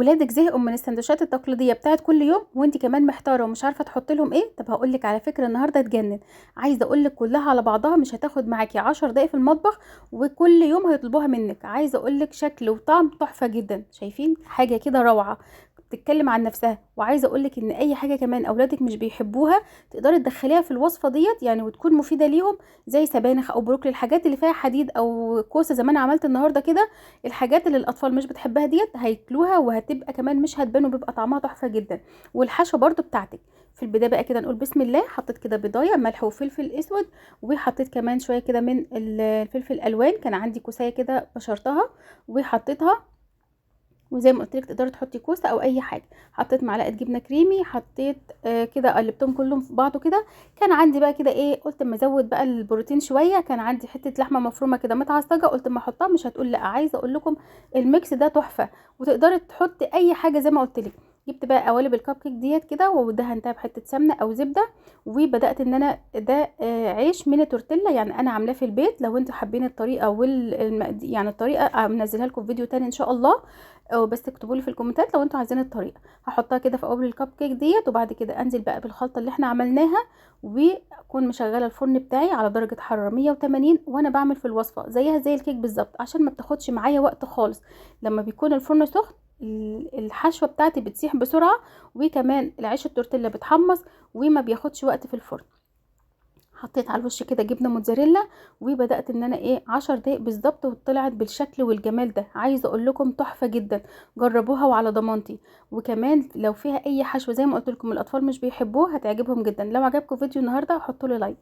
ولادك زهقوا من السندوتشات التقليديه بتاعت كل يوم وانت كمان محتاره ومش عارفه تحط لهم ايه؟ طب هقول لك على فكره النهارده تجنن. عايزه اقول لك كلها على بعضها مش هتاخد معاكي 10 دقايق في المطبخ، وكل يوم هيطلبوها منك. عايزه اقول لك شكل وطعم تحفه جدا، شايفين حاجه كده روعه بتتكلم عن نفسها. وعايزه اقول لك ان اي حاجه كمان اولادك مش بيحبوها تقدري تدخليها في الوصفه ديت يعني، وتكون مفيده ليهم، زي سبانخ او بروكلي، الحاجات اللي فيها حديد، او كوسه زي ما انا عملت النهارده كده. الحاجات اللي الاطفال مش بتحبها ديت هياكلوها، وهتبقى كمان مش هتبان، وبيبقى طعمها تحفه جدا. والحشوه برضو بتاعتك في البدايه بقى كده نقول بسم الله. حطيت كده بيضايه، ملح وفلفل اسود، وحطيت كمان شويه كده من الفلفل الالوان. كان عندي كوسايه كده بشرتها وحطيتها، وزي ما قلت لك تقدري تحطي كوسه او اي حاجه. حطيت معلقه جبنه كريمي، حطيت كده قلبتهم كلهم في بعض كده. كان عندي بقى كده ايه، قلت اما ازود بقى البروتين شويه، كان عندي حته لحمه مفرومه كده متعصجه، قلت اما احطها مش هتقول لا. عايزه اقول لكم الميكس ده تحفه، وتقدري تحطي اي حاجه زي ما قلت لك. جبت بقى قوالب الكب كيك ديت كده ودهنتها بحته سمنه او زبده، وبدات ان انا ده عيش ميني تورتيلا، يعني انا عاملاه في البيت. لو انتوا حابين الطريقه يعني الطريقه منزلها لكم في فيديو تاني ان شاء الله، او بس اكتبوا لي في الكومنتات لو انتوا عايزين الطريقه. هحطها كده في قوالب الكب كيك ديت، وبعد كده انزل بقى بالخلطه اللي احنا عملناها، واكون مشغله الفرن بتاعي على درجه حراره 180 وانا بعمل في الوصفه زيها زي الكيك بالظبط، عشان ما بتاخدش معايا وقت خالص. لما بيكون الفرن سخن الحشوه بتاعتي بتسيح بسرعه، وكمان العيش التورتيلا بتحمص وما بياخدش وقت في الفرن. حطيت على الوش كده جبنه موتزاريلا، وبدات ان انا ايه 10 دقايق بالظبط، وطلعت بالشكل والجمال ده. عايزه اقول لكم تحفه جدا، جربوها وعلى ضمانتي. وكمان لو فيها اي حشوه زي ما قلت لكم الاطفال مش بيحبوه هتعجبهم جدا. لو عجبكم فيديو النهارده حطوا لي لايك.